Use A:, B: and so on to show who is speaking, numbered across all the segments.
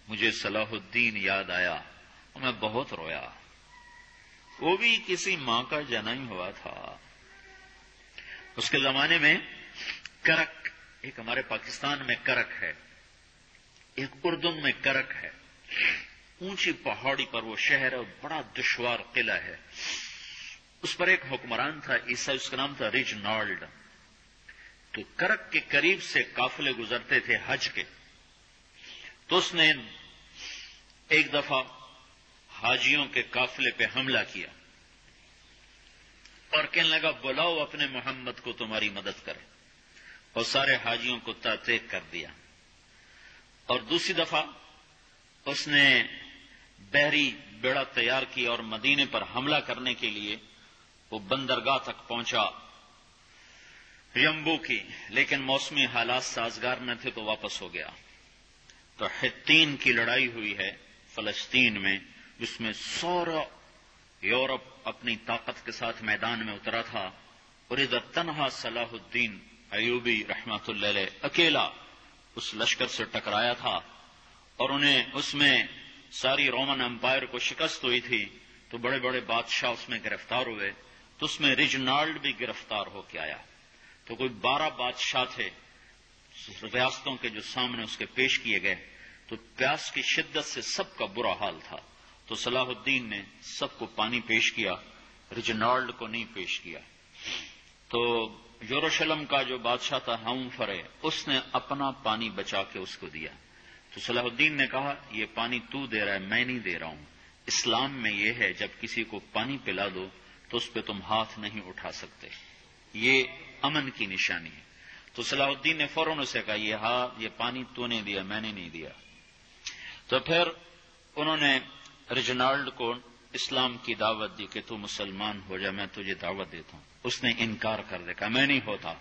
A: مجھے صلاح الدین یاد آیا اور میں بہت رویا. وہ بھی کسی ماں کا جنا ہی ہوا تھا. اس کے زمانے میں کرک، ایک ہمارے پاکستان میں کرک ہے، ایک اردن میں کرک ہے. اونچی پہاڑی پر وہ شہر ہے اور بڑا دشوار قلعہ ہے. اس پر ایک حکمران تھا عیسائی، اس کا نام تھا ریجنالڈ. تو کرک کے قریب سے قافلے گزرتے تھے حج کے. تو اس نے ایک دفعہ حاجیوں کے قافلے پہ حملہ کیا اور کہنے لگا بلاؤ اپنے محمد کو تمہاری مدد کرے، اور سارے حاجیوں کو تحقیق کر دیا. اور دوسری دفعہ اس نے بحری بیڑا تیار کیا اور مدینے پر حملہ کرنے کے لیے وہ بندرگاہ تک پہنچا یمبو کی، لیکن موسمی حالات سازگار نہ تھے تو واپس ہو گیا. تو حطین کی لڑائی ہوئی ہے فلسطین میں، جس میں سارا یورپ اپنی طاقت کے ساتھ میدان میں اترا تھا، اور ادھر تنہا صلاح الدین ایوبی رحمۃ اللہ علیہ اکیلا اس لشکر سے ٹکرایا تھا. اور انہیں اس میں ساری رومن امپائر کو شکست ہوئی تھی. تو بڑے بڑے بادشاہ اس میں گرفتار ہوئے. تو اس میں ریجنالڈ بھی گرفتار ہو کے آیا. تو کوئی 12 بادشاہ تھے ریاستوں کے جو سامنے اس کے پیش کیے گئے. تو پیاس کی شدت سے سب کا برا حال تھا. تو صلاح الدین نے سب کو پانی پیش کیا، ریجنالڈ کو نہیں پیش کیا. تو یروشلم کا جو بادشاہ تھا ہمفرے، اس نے اپنا پانی بچا کے اس کو دیا. تو صلاح الدین نے کہا یہ پانی تو دے رہا ہے، میں نہیں دے رہا ہوں. اسلام میں یہ ہے جب کسی کو پانی پلا دو تو اس پہ تم ہاتھ نہیں اٹھا سکتے، یہ امن کی نشانی ہے. تو صلاح الدین نے فوراً اسے کہا یہ پانی تو نے دیا، میں نے نہیں دیا. تو پھر انہوں نے ریجنالڈ کو اسلام کی دعوت دی کہ تو مسلمان ہو جا، میں تجھے دعوت دیتا ہوں. اس نے انکار کر دیا، کہا میں نہیں ہوتا.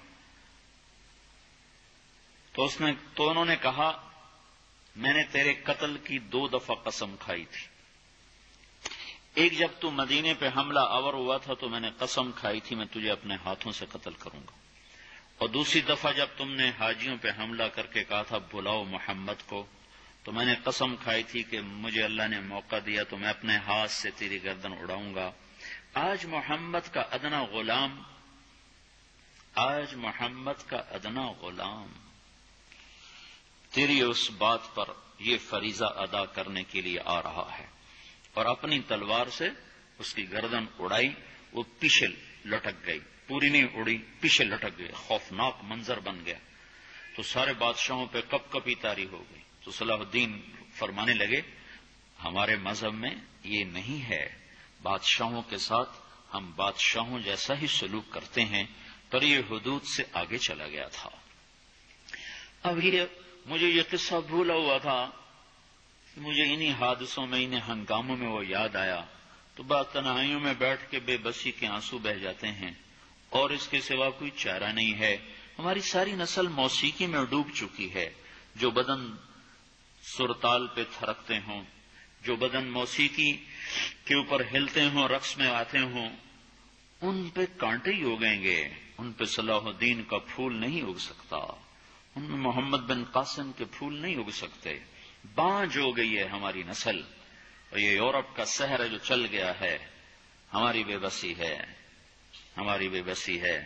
A: تو انہوں نے کہا میں نے تیرے قتل کی 2 دفعہ قسم کھائی تھی. ایک جب تو مدینے پہ حملہ آور ہوا تھا تو میں نے قسم کھائی تھی میں تجھے اپنے ہاتھوں سے قتل کروں گا. اور دوسری دفعہ جب تم نے حاجیوں پہ حملہ کر کے کہا تھا بلاؤ محمد کو، تو میں نے قسم کھائی تھی کہ مجھے اللہ نے موقع دیا تو میں اپنے ہاتھ سے تیری گردن اڑاؤں گا. آج محمد کا ادنا غلام تیری اس بات پر یہ فریضہ ادا کرنے کے لیے آ رہا ہے. اور اپنی تلوار سے اس کی گردن اڑائی. وہ پیچھے لٹک گئی، پوری نہیں اڑی، پیچھے لٹک گئی. خوفناک منظر بن گیا. تو سارے بادشاہوں پہ کپ کپی طاری ہو گئی. تو صلاح الدین فرمانے لگے ہمارے مذہب میں یہ نہیں ہے، بادشاہوں کے ساتھ ہم بادشاہوں جیسا ہی سلوک کرتے ہیں. پر یہ حدود سے آگے چلا گیا تھا. اب مجھے یہ قصہ بھولا ہوا تھا، مجھے انہی حادثوں میں، انہی ہنگاموں میں وہ یاد آیا. تو بعض تنہائیوں میں بیٹھ کے بے بسی کے آنسو بہ جاتے ہیں، اور اس کے سوا کوئی چارہ نہیں ہے. ہماری ساری نسل موسیقی میں ڈوب چکی ہے. جو بدن سرتال پہ تھرکتے ہوں، جو بدن موسیقی کے اوپر ہلتے ہوں، رقص میں آتے ہوں، ان پہ کانٹے ہی اگیں گے. ان پہ صلاح الدین کا پھول نہیں اگ سکتا، ان میں محمد بن قاسم کے پھول نہیں اگ سکتے. بانجھ ہو گئی ہے ہماری نسل، اور یہ یورپ کا سحر جو چل گیا ہے، ہماری بے بسی ہے.